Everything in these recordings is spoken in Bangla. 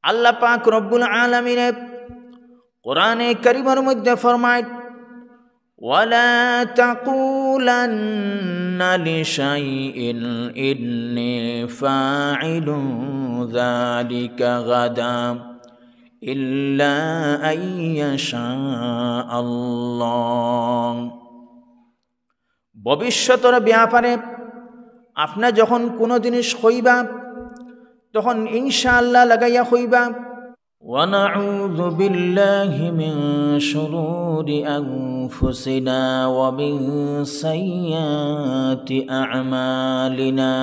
আল্লাহ পাক রব্বুল আলামিন কোরআনে কারীমের মধ্যে ফরমায় ওয়ালা তাকুলান্না লিশাইইন ইন্নী ফাইলুন যালিকা গাদা ইল্লা আইয়াশা আল্লাহ। ভবিষ্যতের ব্যাপারে আপনি যখন কোনো জিনিস হইবা তখন ইনশাআল্লাহ লাগাইয়া হইবা। ونعوذ بالله من شرور أنفسنا ومن سيئات أعمالنا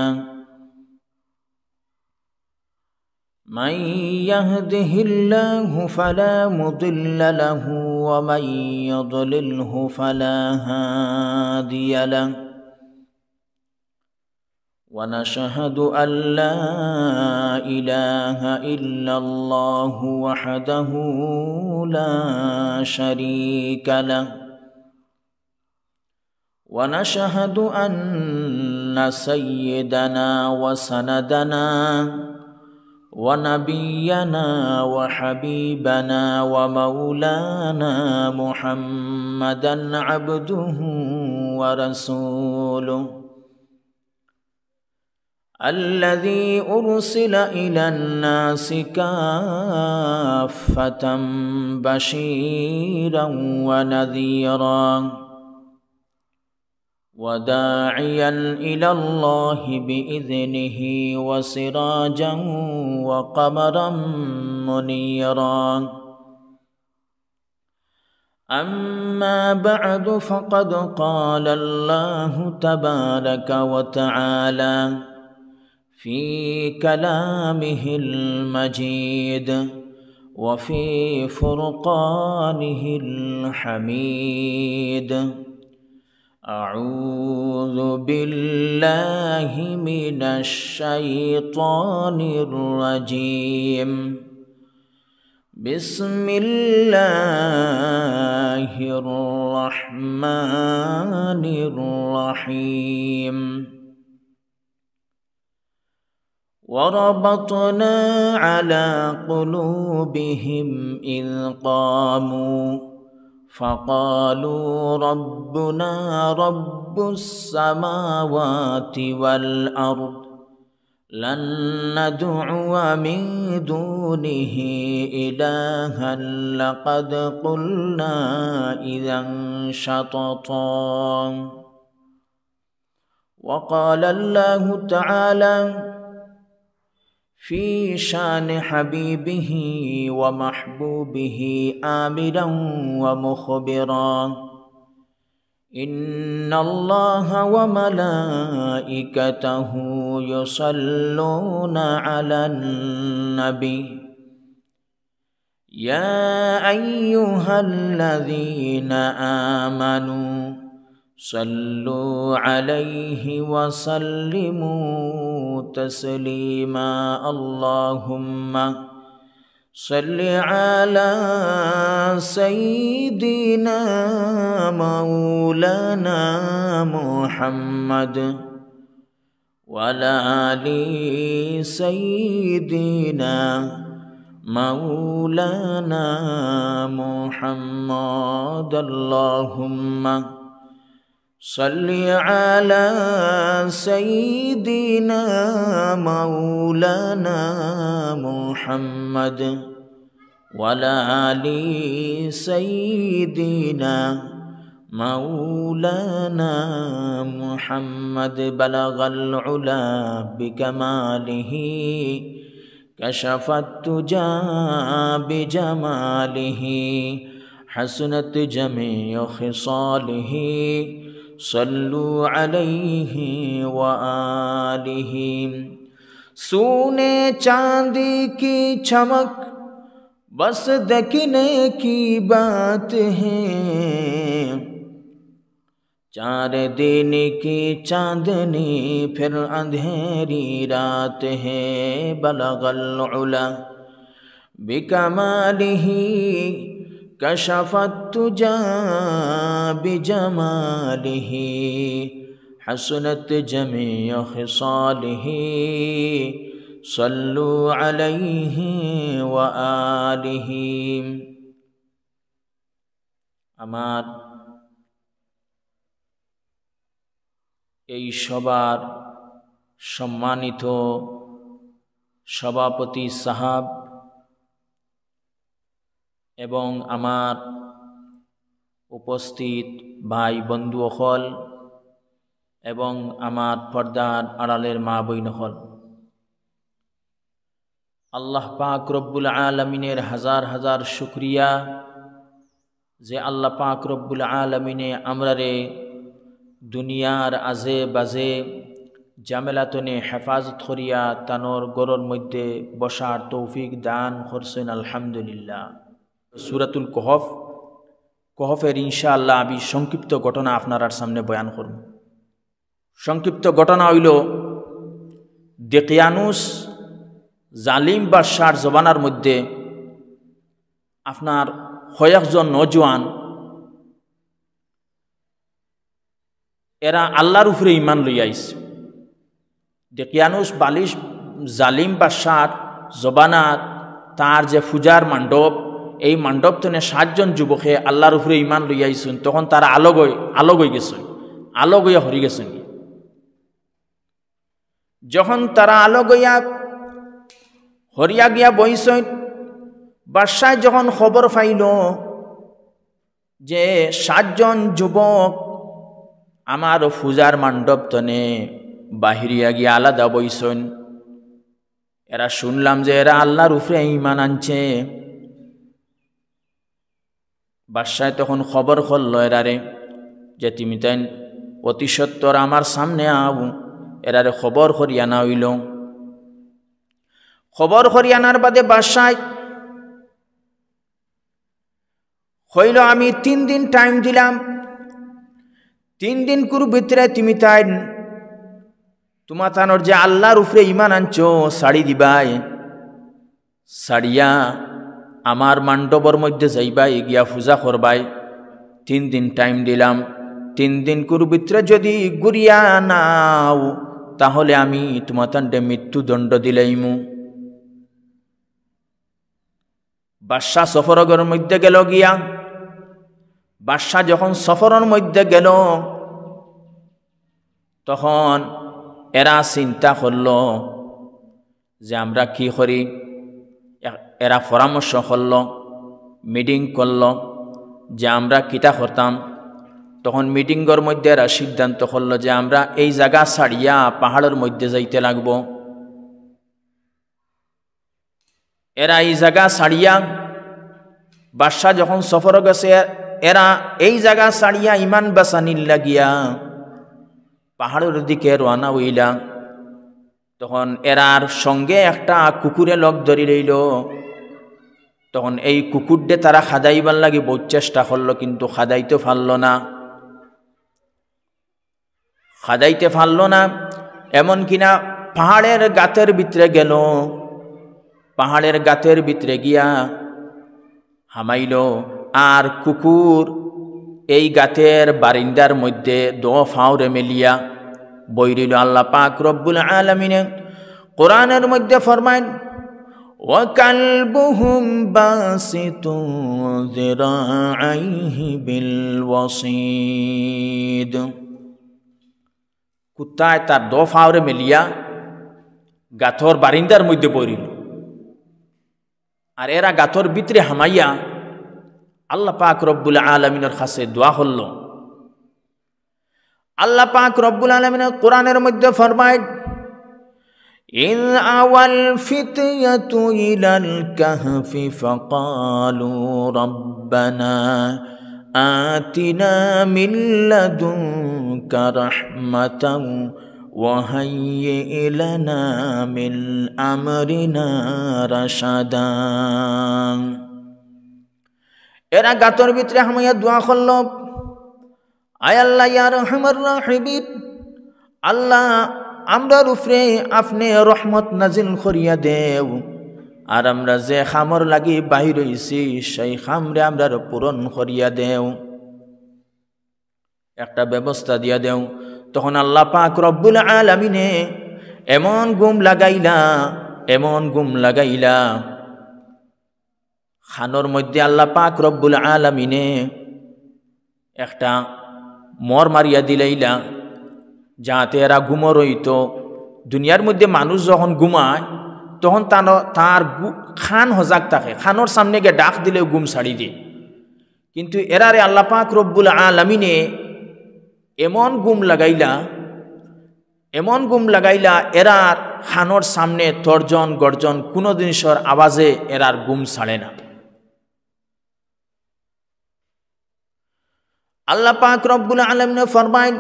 من يهده الله فلا مضل له ومن يضلله فلا هادي له ونشهد أن لا إله إلا الله وحده لا شريك له ونشهد أن سيدنا وسندنا ونبينا وحبيبنا ومولانا محمدا عبده ورسوله الذي أرسل إلى الناس كافة بشيرا ونذيرا وداعيا إلى الله بإذنه وسراجا وقمرا منيرا. أما بعد فقد قال الله تبارك وتعالى في كلامه المجيد وفي فرقانه الحميد. أعوذ بالله من الشيطان الرجيم. بسم الله الرحمن الرحيم. وربطنا على قلوبهم إذ قاموا فقالوا ربنا رب السماوات والأرض لن ندعو من دونه إلها لقد قلنا إذا شططا. وقال الله تعالى في شان حبيبه ومحبوبه آمرا ومخبرا إن الله وملائكته يصلون على النبي يا أيها الذين آمنوا صلوا عليه وسلموا تسليما. اللهم صل على سيدنا مولانا محمد وعلى آل سيدنا مولانا محمد. اللهم صل على سيدنا مولانا محمد وعلى آل سيدنا مولانا محمد. بلغ العلا بكماله كشف الدجى بجماله حسنت جميع خصاله صلوا عليه وآله. सोने चांदी की चमक बस देखने की बात है, चार दिन की चांदनी फिर अंधेरी रात है। बलगल उला बिकमालिही कशफत तुजा बिजमालिही हसनत जमीअ खिसालिही صلوا عليه وآله আমার এই সবার সম্মানিত সভাপতি সাহাব এবং আমার উপস্থিত ভাই বন্ধু অকল এবং আমার পর্দার আড়ালের মা বইন অকল, আল্লাহ পাক রব্বুল আলমিনের হাজার হাজার শুকরিয়া যে আল্লাহ পাক রব্বুল আলমিনে আমরারে দুনিয়ার আজে বাজে জামেলাতনে হেফাজত করিয়া তানোর গরর মধ্যে বসার তৌফিক দান করছেন। আলহামদুলিল্লাহ। সূরাতুল কহফের ইনশাআল্লাহ আমি সংক্ষিপ্ত ঘটনা আপনার সামনে বয়ান করব। সংক্ষিপ্ত ঘটনা হইল দেকিয়ানুস জালিম বাদশার জবানার মধ্যে আপনার কয়েকজন নজওয়ান এরা আল্লাহর উপরে ইমান লইয়া আইছে। দেকিয়ানুস জালিম বাদশার জবানাত তার যে পূজার মণ্ডপ, এই মণ্ডপ তনে 7 জন যুবকে আল্লাহর উপরে ইমান লইয়া আইছেন। তখন তারা আলোক হয়ে গেছেন, আলোক হইয়া হরি গেছেন। যখন তারা আলোক হইয়া হরিয়া গিয়া বইছেন, বাদশাহ যখন খবর পাইল যে 7 জন যুবক আমার পূজার মণ্ডপ তনে বাহিরিয়া গিয়া আলাদা বইছেন, এরা শুনলাম যে এরা আল্লাহর উপরে ঈমান আনছে। বাদশাহ তখন খবর করল এরারে যে তুমি তাই অতি সত্বর আমার সামনে আও। এরারে খবর করিয়া না হইল। খবর করিয়ানার বাদে বাদশাহ হইল আমি 3 দিন টাইম দিলাম, 3 দিন কুর ভিতরে তুমি তাই তোমার তানোর যে আল্লাহর উপরে ঈমান আনছো সাড়ি দিবাই, সাড়িয়া আমার মণ্ডপের মধ্যে যাইবাই, গিয়া পূজা করবাই। 3 দিন টাইম দিলাম, 3 দিন কুর ভিতরে যদি গুরিয়া নাও তাহলে আমি তোমার তান্ডে মৃত্যুদণ্ড দিলাইমু। বাদশাহ সফরের মধ্যে গেল গিয়া। বাদশাহ যখন সফরের মধ্যে গেল তখন এরা চিন্তা করল যে আমরা কি করি। এরা পরামর্শ করল, মিটিং করল যে আমরা কিতা করতাম। তখন মিটিংয়ের মধ্যে এরা সিদ্ধান্ত করল যে আমরা এই জায়গা ছাড়িয়া পাহাড়ের মধ্যে যাইতে লাগব। এরা এই জায়গা ছাড়িয়া, বাদশাহ যখন সফর গেছে, এরা এই জায়গা ছাড়িয়া ইমান বাঁচানির লাগিয়া পাহাড়ের দিকে রওনা হইলা। তখন এরার সঙ্গে একটা কুকুরে লগ ধরি লইল। তখন এই কুকুরডে তারা খাদাইবার লাগি বহুত চেষ্টা করলো, কিন্তু খাদাইতে পারল না। এমন কিনা পাহাড়ের গাতের ভিতরে গেল। পাহাড়ের গাতের ভিতরে গিয়া হামাইল, আর কুকুর এই গাতের বারিন্দার মধ্যে 2 ফাউরে মেলিয়া বইরিল। আল্লাহ পাক রব্বুল আলামিনে কোরআনের মধ্যে ফরমায় ওয়া কালবুহুম বাসিতুন যিরাআইহি বিল ওয়াসিদ। কুত্তায় তার 2 ফাউরে মেলিয়া গাথর বারিন্দার মধ্যে বইরিল, আর এরা গাথর ভিতরে হামাইয়া আল্লাহ পাক রব্বুল আলামিনের কাছে দোয়া করল। আল্লাহ পাক রব্বুল আলামিনের কোরআনের মধ্যে ফরমায় ইয আওয়াল ফিতয়াতু ইলাল কাহফি ফাকালু রাব্বানা আতিনা মিন লাদুনকা রাহমাতাও ওয়া হাইয়্যি লানা মিন আমরিনা রাশাদা। এরা গাতর ভিতরে হামাইয়া দোয়া করল, আয় আল্লাহ ইয়া রহমান রাহিম, আল্লাহ আমরার উপরে আপনি রহমত নাজিল করিয়া দেও, আর আমরা যে খামর লাগি বাহির হইছি সেই খামরে আমরার পূরণ করিয়া দেও, একটা ব্যবস্থা দিয়া দেও। তখন আল্লাহ পাক রব্বুল আলামিনে এমন গুম লাগাইলা এমন গুম লাগাইলা খানোর মধ্যে আল্লাহ পাক রব্বুল আলামিনে একটা মর মারিয়া দিলাইলা যাতে এরা ঘুমো রইত। দুনিয়ার মধ্যে মানুষ যখন ঘুমায় তখন তার খান হজাক থাকে, খানোর সামনে গিয়ে ডাক দিলেও ঘুম ছাড়ি দিয়ে। কিন্তু এরারে আল্লাহ পাক রব্বুল আলামিনে এমন গুম লাগাইলা এরার খানোর সামনে তর্জন গর্জন কোনো জিনিসের আওয়াজে এরার গুম ছাড়ে না। আল্লাহ পাক রব্বুল আলামিন ফরমায়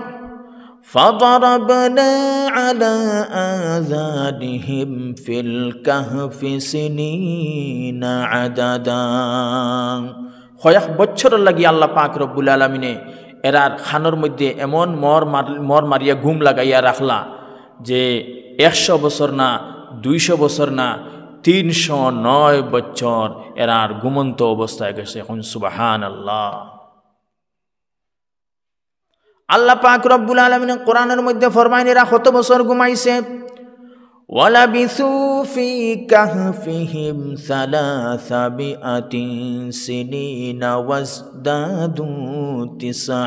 فضربنا على آذانهم في الكهف سنين عددا। কয়েক বছর লাগি আল্লাহ পাক রব্বুল আলামিনে এরার খানোর মধ্যে এমন মর মারিয়া ঘুম লাগাইয়া রাখলা যে 100 বছর না, 200 বছর না, 309 বছর এরার ঘুমন্ত অবস্থায় গেছে। এখন সুবহানাল্লাহ। আল্লাহ পাক রব্বুল আলামিন কোরআনের মধ্যে ফরমায় এরা কত বছর ঘুমাইছে। ওয়ালাবিসু ফি কাহফিহিম সালাসাবিআতিন সিনিনা ওয়াজদাদু তিসআ।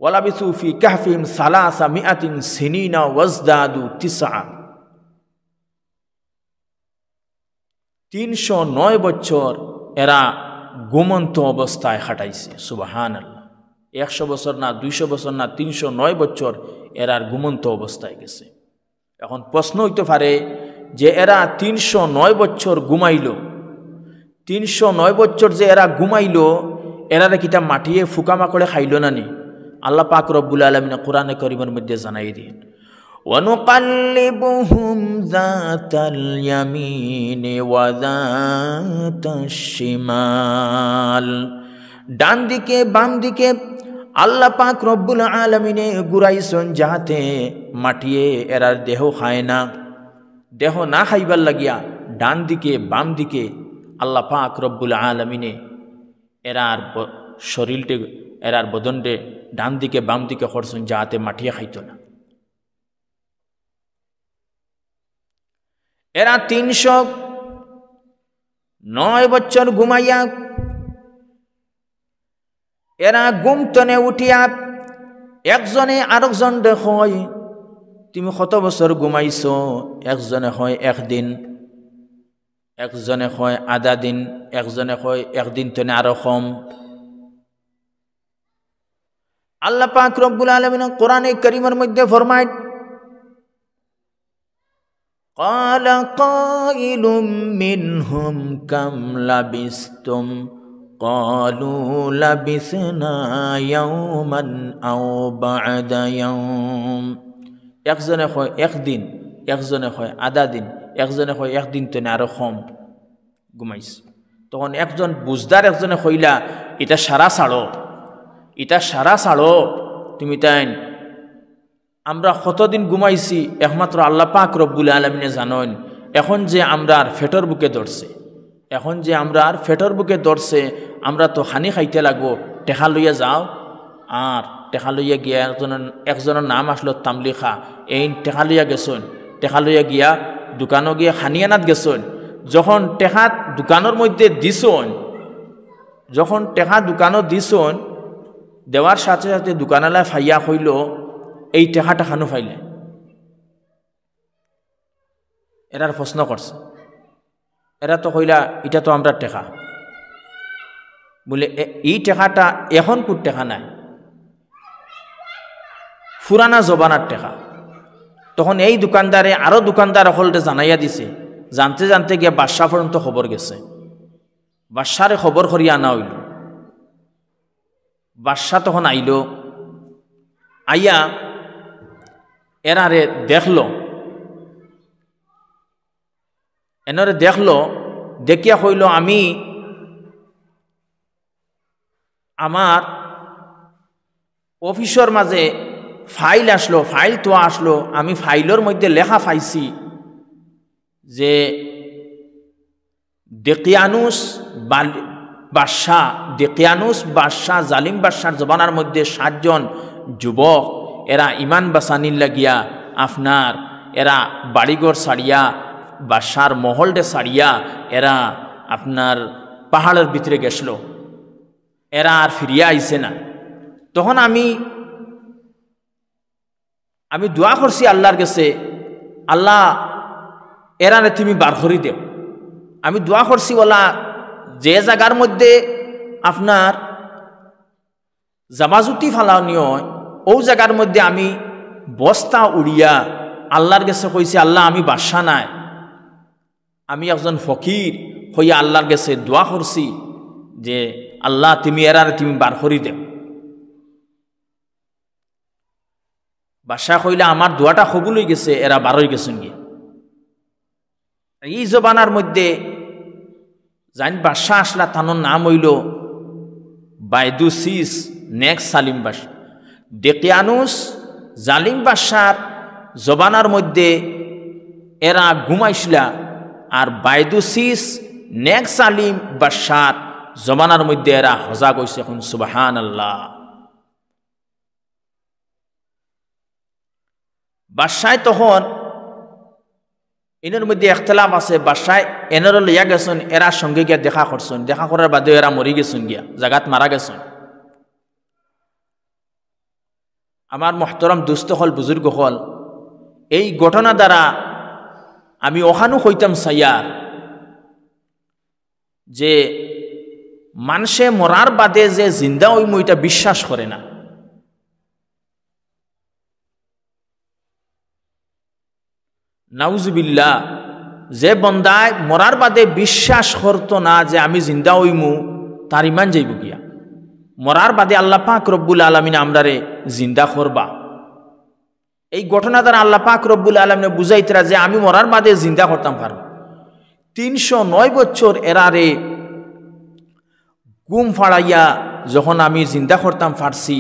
ওয়ালাবিসু ফি কাহফিহিম সালাসামিআতিন সিনিনা ওয়াজদাদু তিসআ। 309 বছর এরা ঘুমন্ত অবস্থায় খাটাইছে। সুবহানাল্লাহ। 100 বছর না, 200 বছর না, 309 বছর এরার ঘুমন্ত অবস্থায় গেছে। এখন প্রশ্ন হইতে পারে যে এরা 309 বছর ঘুমাইল, 309 বছর যে এরা ঘুমাইল, এরারে কিটা মাটিয়ে ফুকামা করে খাইল না নি? আল্লাহ পাক রব্বুল আলামিন কোরআনে কারীমের মধ্যে জানাই দিন وَنُقَلِّبُهُمْ ذَاتَ الْيَمِينِ وَذَاتَ الشِّمَالِ। ডান দিকে বাম দিকে আল্লাহ পাক রব্বুল আলামিনে ঘুরাইছেন যাহাতে মাটিয়ে এরার দেহ খায় না। দেহ না খাইবার লাগিয়া ডান দিকে বাম দিকে আল্লাহ পাক রব্বুল আলামিনে এরার শরীরটে এরার বদনটে ডান দিকে বাম দিকে করছেন যাহাতে মাটিয়ে খাইত না। এরা 309 বছর ঘুমাইয়া এরা ঘুমতনে উঠিয়া একজনে আরেকজন হয় তুমি কত বছর ঘুমাইছ? একজনে হয় 1 দিন, একজনে হয় আধা দিন, একজনে হয় 1 দিন তনে আরো কম। আল্লাহ পাক রব্বুল আলামিন কোরআনে কারীমের মধ্যে ফরমায় قال قائل منهم كم لبثتم قالوا لبثنا يوما أو بعد يوم। একজনে হয় 1 দিন, একজনে হয় আধা দিন, একজনে হয় 1 দিন তনে আরো কম ঘুমাইছ। তখন একজন বুঝদার একজনে কইলা এটা সারা ছাড়ো, এটা সারা ছাড়ো, তুমি তাই আমরা কতদিন ঘুমাইছি একমাত্র আল্লাহ পাক রব্বুল আলামিনে জানেন। এখন যে আমরা আর ফেটর বুকে ধরছে, এখন যে আমরা আর ফেটর বুকে ধরছে, আমরা তো হানি খাইতে লাগবো, টেকা লইয়া যাও। আর টেকা লইয়া গিয়া একজনের নাম আসলো তামলিখা, এই টেকা লইয়া গেছেন, টেকা লইয়া গিয়া দোকানও গিয়া খানিয়ানাত গেছেন। যখন টেকা দোকানের মধ্যে দিছন, যখন টেকা দোকানও দিছন, দেওয়ার সাথে সাথে দোকানালায় ফাইয়া হইল এই টেকাটা খানো ফাইলে। এরার প্রশ্ন করছে, এরা তো কইলা এটা তো আমরা টেকা, বলে এই টেকাটা এখন কোন টেকা নাই, পুরানা জবানার টেকা। তখন এই দোকানদারে আরো দোকানদার হলতে জানাইয়া দিছে, জানতে জানতে গিয়া বাদশাহ পর্যন্ত খবর গেছে। বাদশারে খবর করিয়া আনা হইল। বাদশাহ তখন আইল, আইয়া এরারে দেখলো, এনারে দেখলো, দেখিয়া কইল আমি আমার অফিসের মাঝে ফাইল আসলো, ফাইল তো আসলো, আমি ফাইলের মধ্যে লেখা পাইছি যে দেকিয়ানুস বাদশাহ জালিম বাদশার জবানার মধ্যে 7 জন যুবক এরা ইমান বাসানির লাগিয়া আপনার এরা বাড়িঘর ছাড়িয়া বাদশার মহলটে ছাড়িয়া এরা আপনার পাহাড়ের ভিতরে গেছিল, এরা আর ফিরিয়া আইছে না। তখন আমি দোয়া করছি আল্লাহর কাছে, আল্লাহ এরারে তুমি বার করি দেও। আমি দোয়া করছি বলা যে জায়গার মধ্যে আপনার জামাজুতি ফালানি হয় ও জায়গার মধ্যে আমি বস্তা উড়িয়া আল্লাহর কাছে কইছি, আল্লাহ আমি বাদশা নাই, আমি একজন ফকির হইয়া আল্লাহর কাছে দোয়া করছি যে আল্লাহ তুমি এরারে তুমি বার করি দেও। বাদশা কইলে আমার দোয়াটা কবুল হয়ে গেছে, এরা বার হয়ে গেছেন গিয়ে। এই জবানার মধ্যে জান বাদশা আসলা, তানোর নাম হইল বাইদুসিস নেক্সট সালিম বাদশা। ডেকিয়ানুস জালিম বাদশার জবানার মধ্যে এরা ঘুমাইছিলা, আর বাইদুসিস নেক্সট সালিম বাদশার জবানার মধ্যে এরা হজা কইছে। এখন সুবহানাল্লাহ। বাদশায় তখন এনের মধ্যে একতলাফ আছে, বাদশায় এনের লইয়া গেছেন, এরা সঙ্গে গিয়া দেখা করছেন, দেখা করার বাদে এরা মরি গেছেন গিয়া, জাগাত মারা গেছেন। আমার মহতরম দুস্থ হল, বুজুর্গ হল, এই ঘটনা দ্বারা আমি ওখানো হইতাম সাইয়ার যে মানুষে মরার বাদে যে জিন্দা হইমু এটা বিশ্বাস করে না। নাউজুবিল্লাহ, যে বন্দায় মরার বাদে বিশ্বাস করতো না যে আমি জিন্দা হইমু, তার ইমান যাইব গিয়া। মরার বাদে আল্লাহ পাক রব্বুল আলামিন আমরারে জিন্দা করবা। এই ঘটনা দ্বারা আল্লাহ পাক রব্বুল আলামিনে বুঝাইতরা যে আমি মরার বাদে জিন্দা করতাম পারব। 309 বছর এরারে গুম ফাড়াইয়া যখন আমি জিন্দা করতাম পারছি,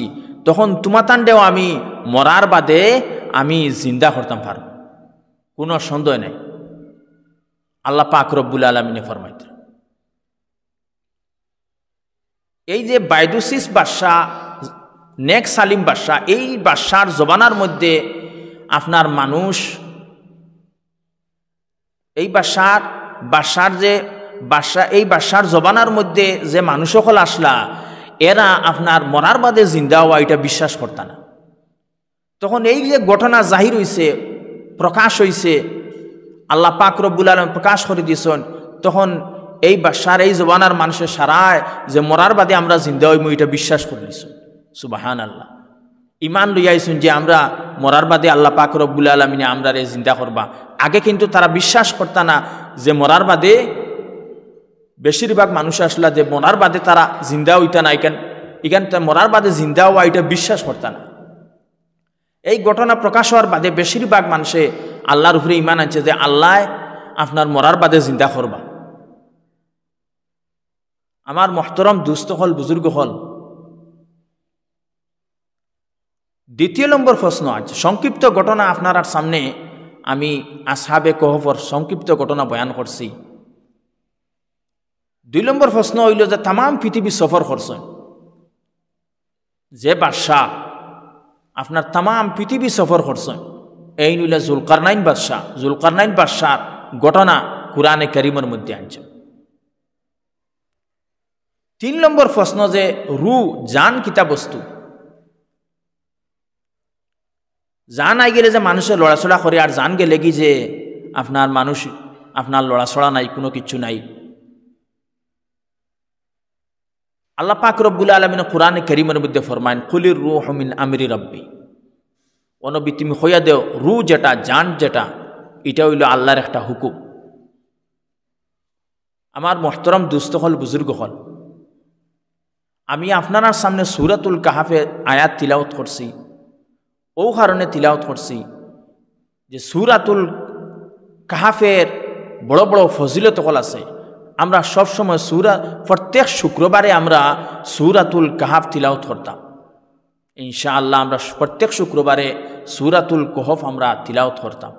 তখন তোমাতান্ডেও আমি মরার বাদে আমি জিন্দা করতাম পারব, কোনো সন্দেহ নাই। আল্লাহ পাক রব্বুল আলামিনে ফরমাইতেন। এই যে বাইদুসিস বাদশা নেক্সট সালিম বাদশা, এই বাদশার জবানার মধ্যে আপনার মানুষ, এই বাদশার যে বাদশা, এই বাদশার জবানার মধ্যে যে মানুষ সকল আসলা, এরা আপনার মরার বাদে জিন্দা হওয়া এটা বিশ্বাস করতা না। তখন এই যে ঘটনা জাহির হইছে, প্রকাশ হইছে, আল্লাহ পাক রব্বুল আলামিন প্রকাশ করে দিয়েছেন, তখন এই বাদশার এই জবানার মানুষের সারায় যে মরার বাদে আমরা জিন্দা হইমু এটা বিশ্বাস করে দিয়েছেন। সুবহানাল্লাহ। ইমান লইয়াইছেন যে আমরা মরার বাদে আল্লাহ পাক রব্বুল আলামিনে আমরা রে জিন্দা করবা। আগে কিন্তু তারা বিশ্বাস করতা না যে মরার বাদে, বেশিরভাগ মানুষ আসলা যে মরার বাদে তারা জিন্দা হইতা না, এখান মরার বাদে জিন্দা হওয়া এটা বিশ্বাস করতা না। এই ঘটনা প্রকাশ হওয়ার বাদে বেশিরভাগ মানুষে আল্লাহর উপরে ইমান আনছে যে আল্লাহ আপনার মরার বাদে জিন্দা করবা। আমার মহতরম দুস্থ হল, বুজুর্গ হল, দ্বিতীয় নম্বর প্রশ্ন আজ সংক্ষিপ্ত ঘটনা আপনার সামনে আমি আসহাবে কহফর সংক্ষিপ্ত ঘটনা বয়ান করছি। 2 নম্বর প্রশ্ন হইল যে তাম পৃথিবী সফর করছেন যে বাদশাহ, আপনার তাম পৃথিবী সফর করছেন, এই নইলে জুলকারনাইন বাদশাহ। জুলকারনাইন বাদশার ঘটনা কুরআনে কারীমের মধ্যে আনছে। 3 নম্বর প্রশ্ন যে রু জান কিতা বস্তু, জান আই গেলে যে মানুষের লড়াচড়া করে, আর জান গেলে কি যে আপনার মানুষ আপনার লড়াচড়া নাই, কোনো কিছু নাই। আল্লাহ পাক রব্বুল আলামিন কুরআনে কারীমের মধ্যে ফরমায়েন, কুলির রূহু মিন আমরি রাব্বি, ও নবী তুমি হইয়া দেও রু যেটা, জান যেটা, এটা হইল আল্লাহর একটা হুকুম। আমার মুহতারাম দুস্থ হল, বুজুর্গ হল, আমি আপনার সামনে সূরাতুল কাহাফের আয়াত তিলাওয়াত করছি। ও কারণে তিলাওয়াত করছি যে সূরাতুল কাহাফের বড় বড় ফজিলত হল আছে। আমরা সবসময় প্রত্যেক শুক্রবারে আমরা সূরাতুল কাহাফ তিলাওয়াত করতাম। ইনশাআল্লাহ আমরা প্রত্যেক শুক্রবারে সূরাতুল কাহাফ আমরা তিলাওয়াত করতাম।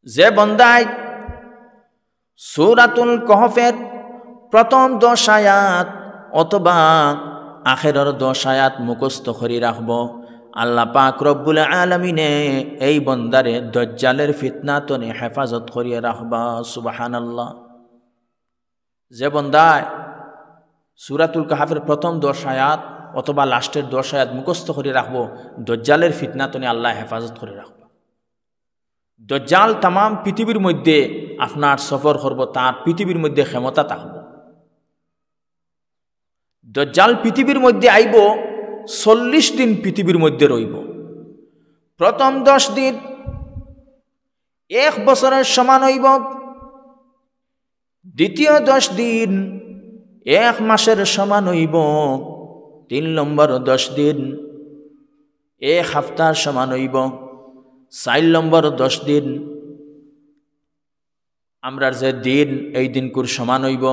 যে বন্দায় সূরাতুল কাহাফের প্রথম 10 আয়াত অথবা আখেরের 10 আয়াত মুখস্থ করে রাখব, আল্লাহ পাক রব্বুল আলামিনে এই বন্দারে দজ্জালের ফিতনা তনে হেফাজত করিয়া রাখবা। সুবহানাল্লাহ। যে বন্দায় সূরাতুল কাহাফের প্রথম 10 আয়াত অথবা লাস্টের 10 আয়াত মুখস্থ করে রাখবো, দজ্জালের ফিতনা তনে আল্লাহ হেফাজত করে রাখবা। দজ্জাল তাম পৃথিবীর মধ্যে আপনার সফর করব, তার পৃথিবীর মধ্যে ক্ষমতা থাকব। দজ্জাল পৃথিবীর মধ্যে আইব, 40 দিন পৃথিবীর মধ্যে রইব। প্রথম 10 দিন 1 বছরের সমান হইব, দ্বিতীয় 10 দিন 1 মাসের সমান হইব, 3 নম্বর 10 দিন 1 সপ্তাহ সমান হইব, 4 নম্বর 10 দিন আমরার যে দিন এই দিনকুর সমান হইব।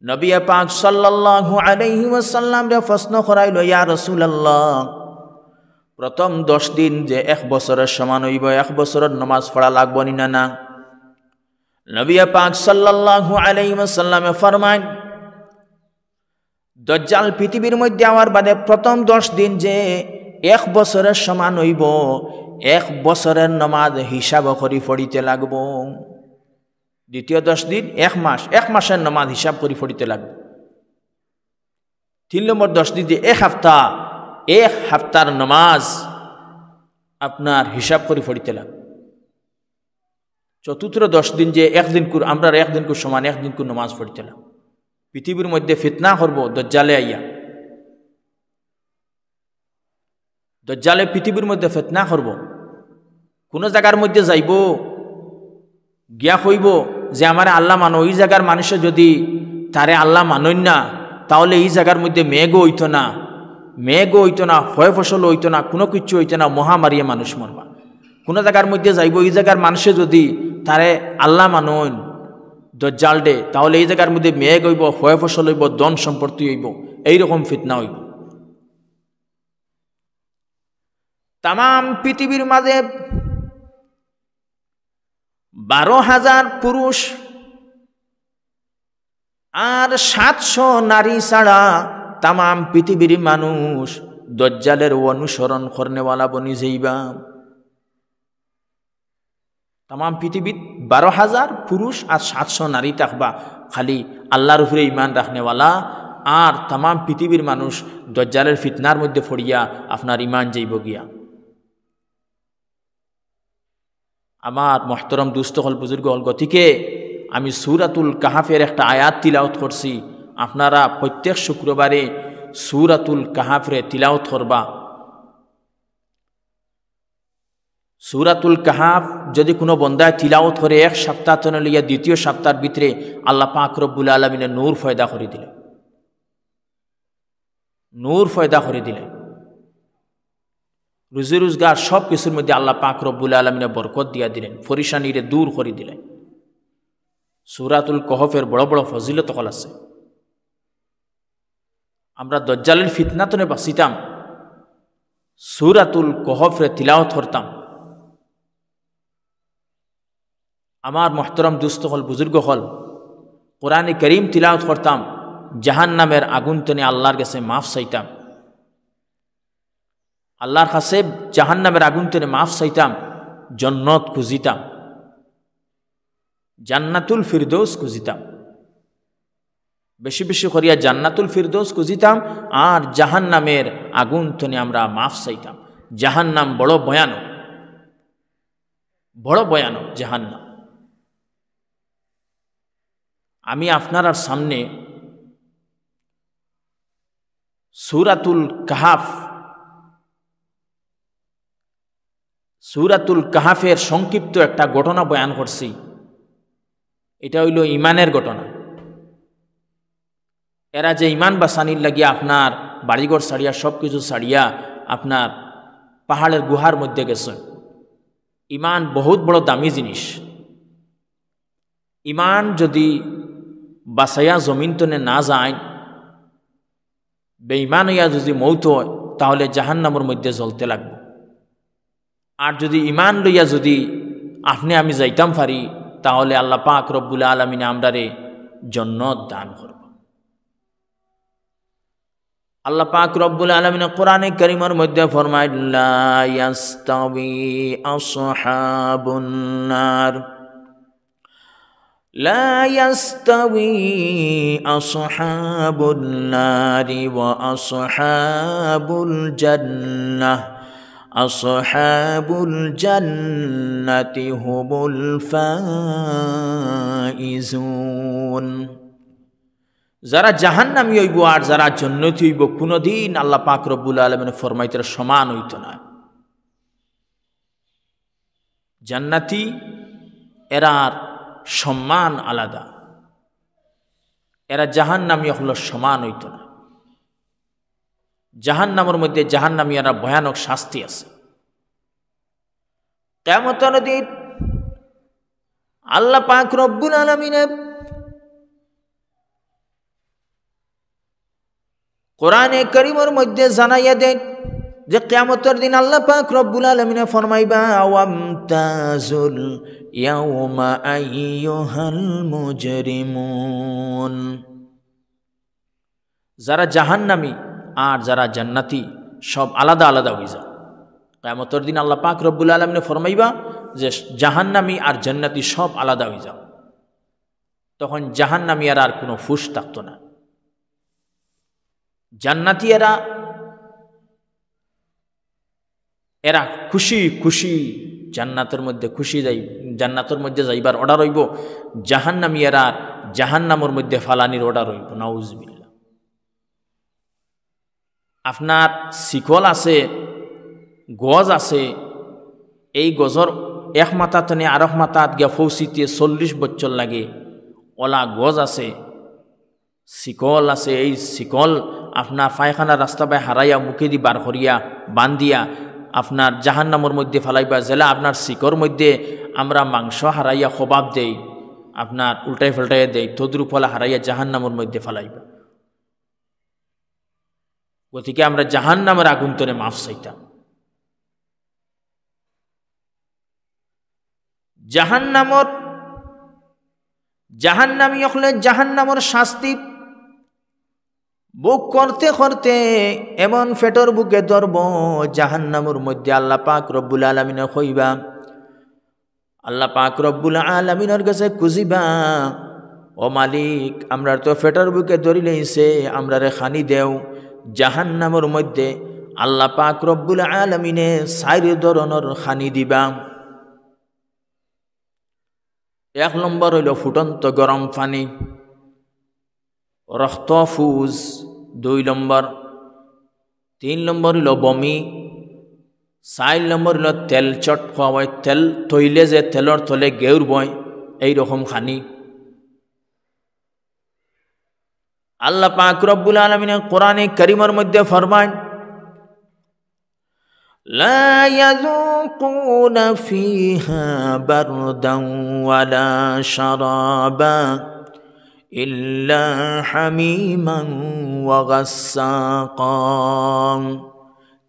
নবী পাক সাল্লাল্লাহু আলাইহি ওয়াসাল্লাম রে প্রশ্ন করাইল, ইয়া রাসূলুল্লাহ, প্রথম 10 দিন যে 1 বছরের সমান হইব, 1 বছরের নামাজ পড়া লাগবো নি না? নবী পাক সাল্লাল্লাহু আলাইহি ওয়াসাল্লামে ফরমায়, দজ্জাল পৃথিবীর মধ্যে আমার বাদে প্রথম 10 দিন যে 1 বছরের সমান হইব, 1 বছরের নামাজ হিসাব করি পড়িতে লাগব। দ্বিতীয় 10 দিন 1 মাস, 1 মাসের নামাজ হিসাব করি পড়িতে লাগবে। 3 নম্বর 10 দিন যে 1 সপ্তাহ, 1 সপ্তাহের নামাজ আপনার হিসাব করি পড়িতে লাগবে। চতুর্থ 10 দিন যে 1 দিন কুর আমরা 1 দিন কুর সমান 1 দিন কুর নামাজ পড়িতে লাগবে। পৃথিবীর মধ্যে ফিতনা করব দজ্জালে আইয়া, দজ্জালে পৃথিবীর মধ্যে ফিতনা করব। কোন জায়গার মধ্যে যাইব, গিয়া কইব যে আমার আল্লাহ মানো, ওই জায়গার মানুষে যদি তারে আল্লাহ মানই না, তাহলে এই জায়গার মধ্যে মেঘও হইতো না, মেঘও হইতো না, ফয় ফসল হইতো না, কোনো কিছু হইতো না, মহামারিয়ে মানুষ মরবা। কোনো জায়গার মধ্যে যাইব, এই জায়গার মানুষে যদি তারে আল্লাহ মানন দজ্জাল ডে, তাহলে এই জায়গার মধ্যে মেঘ হইব, ফয় ফসল হইব, ধন সম্পত্তি হইব, এইরকম ফিতনা হইব। তাম পৃথিবীর মাঝে 12,000 পুরুষ আর 700 নারী ছাড়া তাম পৃথিবীর মানুষ দজ্জালের অনুসরণ করনেওয়ালা বনি যাইবা। তাম পৃথিবীর 12,000 পুরুষ আর 700 নারী থাকবা, খালি আল্লাহর উপরে ইমান রাখনেওয়ালা। আর তাম পৃথিবীর মানুষ দজ্জালের ফিতনার মধ্যে পড়িয়া আপনার ইমান যাইব গিয়া। আমার মহতরম দুস্থ হল, বুজুর্গ হল, গতিকে আমি সূরাতুল কাহাফের একটা আয়াত তিলাওয়াত করছি। আপনারা প্রত্যেক শুক্রবারে সূরাতুল কাহাফে তিলাওয়াত করবা। সূরাতুল কাহাফ যদি কোনো বন্দায় তিলাওয়াত করে 1 সপ্তাহ তনে লইয়া দ্বিতীয় সপ্তাহের ভিতরে আল্লাহ পাক রব্বুল আলামিনের নূর ফয়দা করে দিলেন, নূর ফয়দা করে দিলেন। রুজি রোজগার সব কিছুর মধ্যে আল্লাহ পাক রব্বুল আলামিনে বরকত দিয়া দিলেন, পরিশানিরে দূর করে দিলেন। সূরাতুল কাহাফের বড় বড় ফজিলত হল আছে। আমরা দজ্জালের ফিতনা তনে বাঁচিতাম, সূরাতুল কাহাফে তিলাওয়াত করতাম। আমার মহতরম দুস্থ হল, বুজুর্গ হল, কোরআনে করিম তিলাওয়াত করতাম, জাহান্নামের আগুন তনে আল্লাহর কাছে মাফ চাইতাম, আল্লাহর কাছে জাহান্নামের আগুন তনে মাফ চাইতাম, জান্নাত খুঁজিতাম, জান্নাতুল ফিরদৌস খুঁজিতাম, বেশি বেশি করিয়া জান্নাতুল ফিরদৌস খুঁজিতাম। আর জাহান্নামের আগুন তনে আমরা মাফ চাইতাম। জাহান্নাম বড় ভয়ানক, বড় ভয়ানক জাহান্নাম। আমি আপনার সামনে সূরাতুল কাহাফ, সূরাতুল কাহাফের সংক্ষিপ্ত একটা ঘটনা বয়ান করছি। এটা হইল ইমানের ঘটনা। এরা যে ইমান বাসানির লাগিয়া আপনার বাড়িঘর ছাড়িয়া সব কিছু ছাড়িয়া আপনার পাহাড়ের গুহার মধ্যে গেছে। ইমান বহুত বড় দামি জিনিস। ইমান যদি বাসাইয়া জমিন তনে না যায়, বেঈমান হইয়া যদি মৌত হয়, তাহলে জাহান্নামের মধ্যে জ্বলতে লাগবে। আর যদি ইমান লইয়া যদি আপনি আমি যাইতাম পারি, তাহলে আল্লাহ পাক রব্বুল আলামিন আমরারে জান্নাত দান করব। আল্লাহ পাক রব্বুল আলামিন কোরআনে কারীমের মধ্যে ফরমায় লা ইয়াস্তাবি আসহাবুন নার لا يستوي أصحاب النار وأصحاب الجنة أصحاب الجنة هم الفائزون যারা জাহান্নামী হইব আর যারা জান্নাতি হইব কোনদিন আল্লাহ পাক রব্বুল আলামিন ফরমাইতে সমান হইত না। জান্নাতি এরার সম্মান আলাদা, এরা জাহান্নামী হলো সমান হইত না। জাহান্নামের মধ্যে জাহান্নামীরা ভয়ানক শাস্তি আছে। কিয়ামতের দিন আল্লাহ পাক রব্বুল আলামিন কোরআনে কারীমের মধ্যে জানাইয়া দেন যে কিয়ামতের দিন আল্লাহ পাক রব্বুল আলামিন ফরমাইবা ওয়ামতাজুল ইয়াউমা আইয়ুহাল মুজরিমুন, যারা জাহান্নামী আর যারা জান্নাতি সব আলাদা আলাদা হয়ে যায়। কিয়ামতের দিন আল্লাহ পাক রব্বুল আলামিন ফরমাইবা যে জাহান্নামী আর জান্নাতি সব আলাদা হয়ে যাও। তখন জাহান্নামী আর কোনো ফুস থাকতো না। জান্নাতীরা এরা খুশি খুশি জান্নাতের মধ্যে খুশি যাই, জান্নাতের মধ্যে যাইবার অর্ডার হইব। জাহান্নামীরা জাহান্নামের মধ্যে ফালানির অর্ডার হইব। নাউজুবিল্লাহ। আপনার শিকল আছে, গজ আছে, এই গজর এক মাথা তনে আরেক মাথাত গিয়া ফৌসিতে 40 বছর লাগে। ওলা গজ আছে, শিকল আছে, এই শিকল আপনার পায়খানার রাস্তা বাই হারাইয়া মুখে দি বার করিয়া বান্ধিয়া আপনার জাহান্নামের মধ্যে ফালাইবা। জেলা আপনার শিকর মধ্যে আমরা মাংস হারাইয়া খবাব দেই, আপনার উল্টাই ফেল্টাইয়া দেই, তদ্রু ফলা হারাইয়া জাহান্নামের মধ্যে ফালাইবা। গতিকে আমরা জাহান্নামের আগুন তনে মাফ চাইতাম। জাহান্নামী হলে জাহান্নামের শাস্তি বুক করতে করতে এমন ফেটর বুকে ধরব জাহান্নামের মধ্যে আল্লাহ পাক রব্বুল আলামিনের কইবা, আল্লাহ পাক রব্বুল আলামিনের কাছে খুঁজিবা, ও মালিক আমরা তো ফেটর বুকে ধরি লইছে, আমরা রে খানি দেও। জাহান্নামের মধ্যে আল্লাহ পাক রব্বুল আলামিনে 4 ধরনের খানি দিবা। 1 নম্বর হইল ফুটন্ত গরম পানি, রক্ত ফুজ 2 নম্বর, 3 নম্বর হইল বমি, 4 নম্বর হইল তেল চট খাওয়া, তেল তৈলে যে তেলর তলে গেউর বয় এইরকম খানি। আল্লাহ পাক রব্বুল আলামিন কোরআনে কারীমের মধ্যে ফরমান লা ইয়াযুকুনা ফিহা বারদান ওয়ালা শারাবা ইল্লা হামিমান ওয়া গাসসাকা।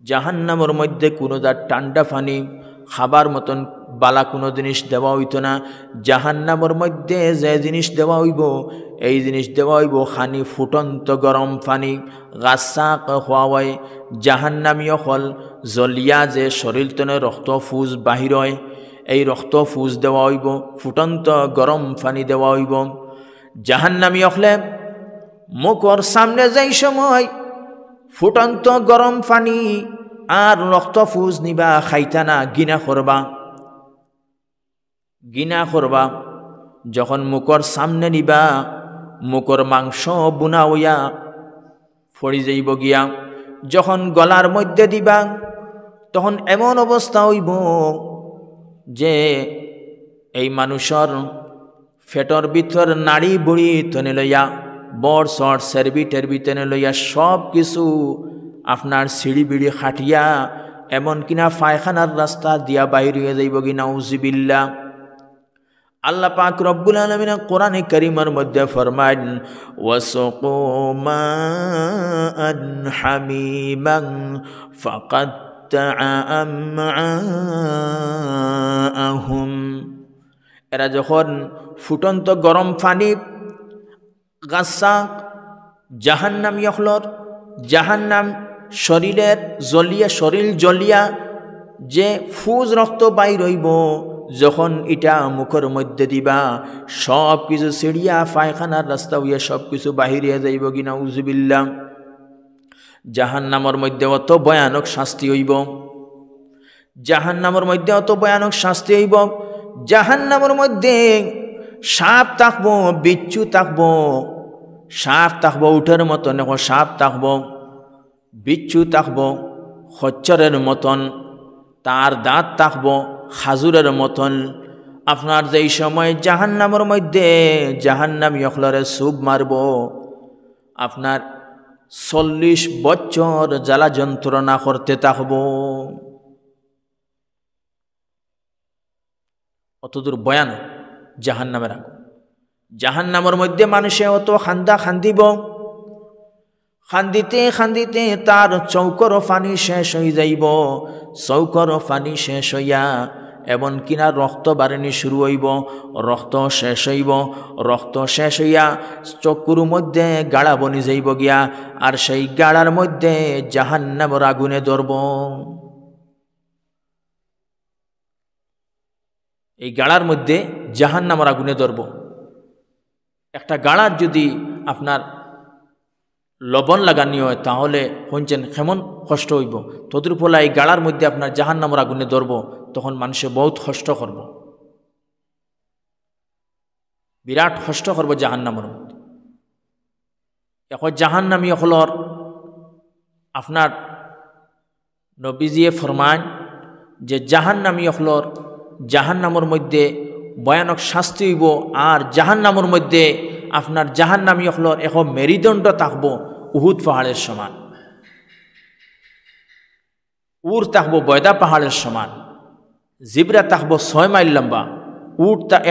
জাহান্নামের মধ্যে কোনো ঠান্ডা পানি খাবার মতন বালা কোনো জিনিস দেওয়া হইতো না। জাহান্নামের মধ্যে যে জিনিস দেওয়া হইব এই জিনিস দেওয়া হইব খানি ফুটন্ত গরম পানি। গাসাক হওয়ায় জাহান্নামী হল জলিয়া যে শরীর তনে রক্ত ফুজ বাহির হয়, এই রক্ত ফুজ দেওয়া হইব, ফুটন্ত গরম পানি দেওয়া হইব। জাহান্নামী হলে মুখর সামনে যাই সময় ফুটন্ত গরম পানি আর রক্ত ফুজ নিবা, খাইতা না, গিনা করবা। যখন মুখর সামনে নিবা মুখর মাংস বুনা হইয়া ফড়ি যাইব গিয়া। যখন গলার মধ্যে দিবা তখন এমন অবস্থা হইব যে এই মানুষের ফেটর ভিতর নাড়ি বুড়ি তনে লইয়া বড় শর্ট সেরবি টেরবি তেনে লইয়া সব কিছু আপনার সিঁড়ি বিড়ি খাটিয়া এমন কিনা পায়খানার রাস্তা দিয়া বাইর হয়ে যাইব কি। নাউজুবিল্লাহ। আল্লাহ পাক রব্বুল আলামিন কোরআনে কারীমের মধ্যে ফরমান ওয়াসুকু মাআন হামিমান ফাকাত্তা আমআহুম। এরা যখন ফুটন্ত গরম পানি গাসা জাহান্নামী হলর জাহান্নাম শরীরের জ্বলিয়া শরীর জ্বলিয়া যে ফুজ রক্ত বাইর হইব, যখন এটা মুখের মধ্যে দিবা সব কিছু সিঁড়িয়া পায়খানার রাস্তা হইয়া সব কিছু বাহিরিয়া যাইব কিনা উজুবিল্লাহ। জাহান্নামের মধ্যে অত ভয়ানক শাস্তি হইব, জাহান্নামের মধ্যে অত ভয়ানক শাস্তি হইব। জাহান্নামের মধ্যে সাপ থাকবো, বিচ্ছু থাকবো, সাপ থাকবো উঠের মতন, এখন সাপ থাকবো, বিচ্ছু থাকবো খচ্চরের মতন, তার দাঁত থাকবো খাজুরের মতন। আপনার যেই সময় জাহান্নামের মধ্যে জাহান্নামী অখলরে সুপ মারব, আপনার 40 বছর জ্বালা যন্ত্রণা করতে থাকব। অতদূর ভয়ানক জাহান্নামের আগুন। জাহান্নামের মধ্যে মানুষে অত খান্দা খান্দিব, খান্দিতে খান্দিতে তার চৌকর পানি শেষ হয়ে যাইব। চৌকর পানি শেষ হইয়া এমন কিনা রক্ত বাড়ানি শুরু হইব, রক্ত শেষ হইব, রক্ত শেষ হইয়া চকুর মধ্যে গাড়া বনি যাইব গিয়া, আর সেই গাড়ার মধ্যে জাহান্নামের আগুনে ধরব। এই গাড়ার মধ্যে জাহান্নামের আগুনে ধরব। একটা গাড়ার যদি আপনার লবণ লাগানি হয় তাহলে শুনছেন কেমন কষ্ট হইব, তদুর ফলে এই গাড়ার মধ্যে আপনার জাহান্নামের আগুনে ধরব, তখন মানুষে বহুত কষ্ট করব, বিরাট কষ্ট করব জাহান্নামের মধ্যে। এখন জাহান্নামী হলর আপনার নবীজিয়ে ফরমান যে জাহান্নামী হলর জাহান্নামের মধ্যে ভয়ানক শাস্তি হইব, আর জাহান্নামের মধ্যে আপনার জাহান্নামী হলর এখন মেরুদণ্ড থাকব উহুদ পাহাড়ের সমান, উট থাকব বয়দা পাহাড়ের সমান, জিবরা থাকব 6 মাইল লম্বা,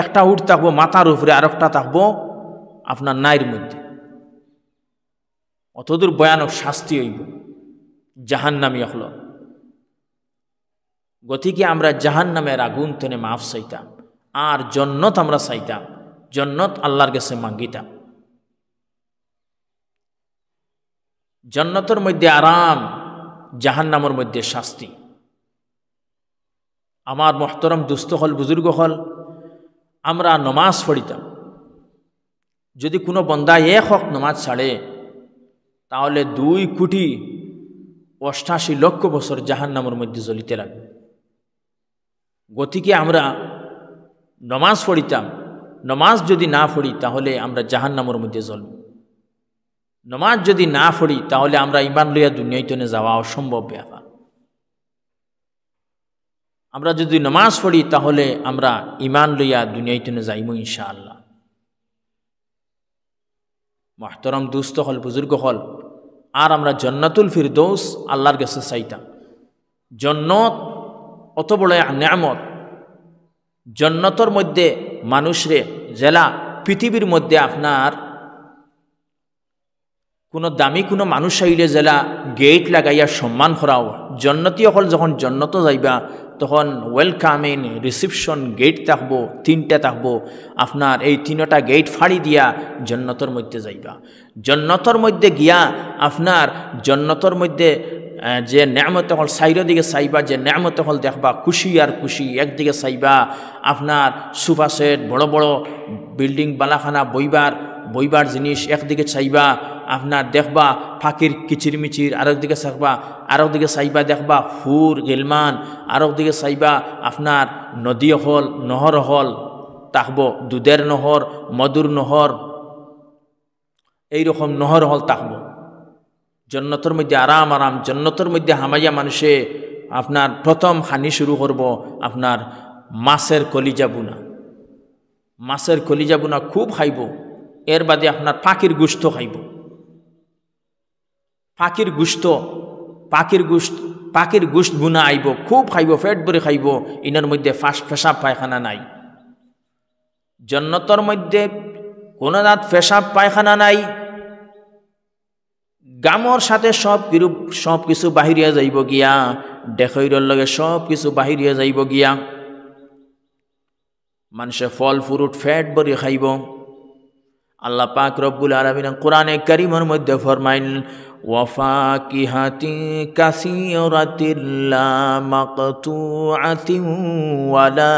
একটা উট থাকবো মাথার উপরে, আর একটা থাকবো আপনার নাইর মধ্যে। অতদূর ভয়ানক শাস্তি হইব জাহান্নামী হলর। গতিকে আমরা জাহান্নামের আগুন তেনে মাফ চাইতাম, আর জন্নত আমরা চাইতাম, জন্নত আল্লাহর কাছে মাঙ্গিতাম। জন্নতের মধ্যে আরাম, জাহান্নামের মধ্যে শাস্তি। আমার মোহতরম দুস্থ হল, বুজুর্গ হল, আমরা নমাজ পড়িতাম। যদি কোনো বন্দা 1 ওয়াক্ত নমাজ ছাড়ে তাহলে 2,88,00,000 বছর জাহান্নামের মধ্যে জ্বলিতে লাগবে। গতিকে আমরা নমাজ পড়িতাম, নমাজ যদি না পড়ি তাহলে আমরা জাহান্নামের মধ্যে জ্বলব। নমাজ যদি না পড়ি তাহলে আমরা ইমান লইয়া দুনিয়াতে যাওয়া অসম্ভব ব্যাপার। আমরা যদি নমাজ পড়ি তাহলে আমরা ইমান লইয়া দুনিয়াতে যাইব ইনশাআল্লাহ। মুহতারাম দুস্থ হল, বুজুর্গ হল, আর আমরা জান্নাতুল ফিরদৌস আল্লাহর কাছে চাইতাম। জান্নাত অত বড় নিয়ামত, জান্নাতের মধ্যে মানুষরে জেলা পৃথিবীর মধ্যে আপনার কোনো দামি কোনো মানুষ আইলে জেলা গেট লাগাইয়া সম্মান করাও। জান্নাতি হল যখন জান্নাত যাইবা তখন ওয়েলকামিং রিসিপশন গেট থাকবো, 3টা থাকবো। আপনার এই 3টা গেট ফাড়ি দিয়া জান্নাতের মধ্যে যাইবা। জান্নাতের মধ্যে গিয়া আপনার জান্নাতের মধ্যে যে নেয়ামত হল সাইর দিকে চাইবা, যে নেয়ামত হল দেখবা খুশি আর খুশি। একদিকে চাইবা আপনার সোফা সেট, বড় বড় বিল্ডিং বালাখানা বইবার জিনিস, একদিকে চাইবা আপনার দেখবা ফাঁকির কিচিরমিচির, আরেকদিকে চাইবা চাইবা দেখবা হুর গেলমান, আরেকদিকে চাইবা আপনার নদী হল, নহর হল তাকব, দুধের নহর, মধুর নহর, এইরকম নহর হল তাকব। জান্নাতের মধ্যে আরাম আরাম, জান্নাতের মধ্যে হামাইয়া মানুষে আপনার প্রথম হানি শুরু করব আপনার মাছের কলিজা বুনা। মাছের কলিজা বুনা খুব খাইব। এর বাদে আপনার পাখির গুস্ত খাইব। পাখির গুস্ত বুনা আইব, খুব খাইব, পেট ভরে খাইব। ইনার মধ্যে পেশাব পায়খানা নাই। জান্নাতের মধ্যে কোনো দাঁত পেশাব পায়খানা নাই। গামর সাথে সব কিছু বাহিরিয়া যাইব গিয়া, ডেখৈরের লগে সব কিছু বাহিরিয়া যাইব গিয়া। মানুষে ফল ফ্রুট পেট ভরে খাইব। আল্লাহ পাক রব্বুল আলামিন কোরআনে কারীমের মধ্যে ফরমাইন, ওয়াফাকিহাতিন কাসীরাতিন লা মাকতুআতিন ওয়ালা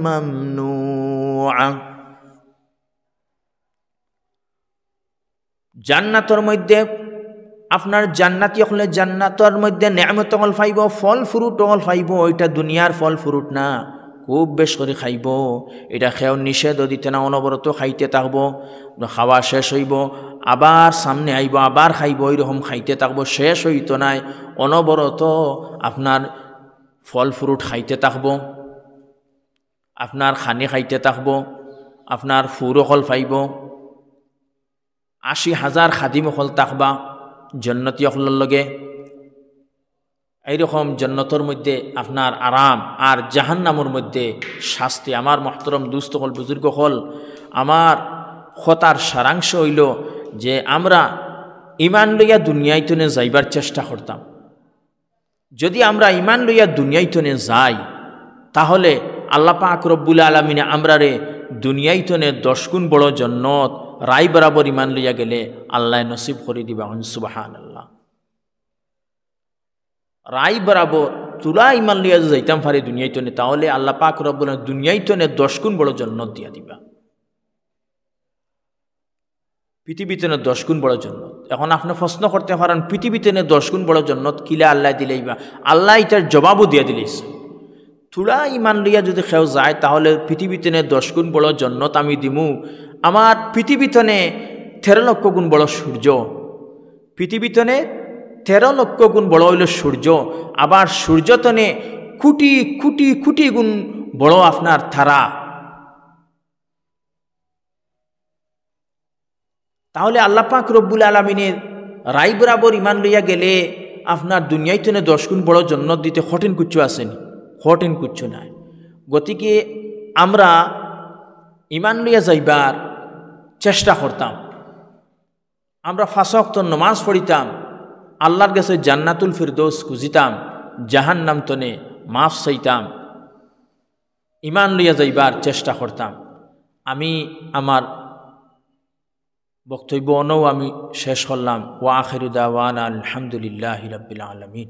মামনুআ। জান্নাতের মধ্যে আপনার জান্নাতি হলে জান্নাতের মধ্যে নেয়ামত হল পাইব, ফল ফ্রুট হল পাইব। ওইটা দুনিয়ার ফল ফ্রুট না, খুব বেশ করে খাইব। এটা খেয়েও নিষেধ দিতে না, অনবরত খাইতে থাকব। খাওয়া শেষ হইব আবার সামনে আইব, আবার খাইব, ওইরকম খাইতে থাকব, শেষ হইত নাই। অনবরত আপনার ফল ফ্রুট খাইতে থাকব, আপনার খানি খাইতে থাকব, আপনার ফুরো হল পাইব। ৮০,০০০ খাদিম হল থাকবা জন্নতি হলের লগে। এইরকম জন্নতর মধ্যে আপনার আরাম, আর জাহান্নামের মধ্যে শাস্তি। আমার মহতরম দুস্থ হল, বুজুর্গ হল, আমার কথার সারাংশ হইল যে আমরা ইমান লইয়া দুনিয়াইতনে যাইবার চেষ্টা করতাম। যদি আমরা ইমান লইয়া দুনিয়াইতনে যাই, তাহলে আল্লাহ পাক রব্বুল আলামিনে আমরারে দুনিয়াইতনে 10 গুণ বড় জন্নত রাই বরাবর ইমান লইয়া গেলে আল্লাহ নসিব করে দিবা। সুবহানাল্লাহ। রাই বরাবর তুলা ইমান লইয়া যাইতাম পারি দুনিয়াইতনে, তাহলে আল্লাহ পাক রব্বুল দুনিয়াইতনে 10 গুণ বড় জন্নত দিয়া দিবা। পৃথিবীতে 10 গুণ বড় জন্নত। এখন আপনি প্রশ্ন করতে পারেন পৃথিবীতে 10 গুণ বড় জন্নত কিলা আল্লাহ দিলেইবা? আল্লাহ এটার জবাবও দিয়া দিলেইছে। থোড়া ইমান লইয়া যদি কেউ যায়, তাহলে পৃথিবীতে 10 গুণ বড় জন্নত আমি দিমু। আমার পৃথিবীতনে 13 লক্ষ গুণ বড় সূর্য, পৃথিবীতনে 13 লক্ষ গুণ বড় হইল সূর্য। আবার সূর্যতনে কোটি কোটি কোটি গুণ বড় আপনার তারা। তাহলে আল্লাহ পাক রব্বুল আলামিনের রাই বরাবর ইমান লইয়া গেলে আপনার দুনিয়াইতনে 10 গুণ বড় জন্নত দিতে কঠিন কুচ্ছু আসেনি, কঠিন কুচ্ছু নাই। গতিকে আমরা ইমান লইয়া যাইবার চেষ্টা করতাম, আমরা 5 ওয়াক্ত নামাজ পড়িতাম, আল্লাহর কাছে জান্নাতুল ফিরদৌস খুঁজিতাম, জাহান্নাম তনে মাফ চাইতাম, ইমান লইয়া যাইবার চেষ্টা করতাম। আমি আমার বক্তব্য আমি শেষ করলাম। ওয়া আখিরু দাওয়ানা আলহামদুলিল্লাহি রাব্বিল আলামিন।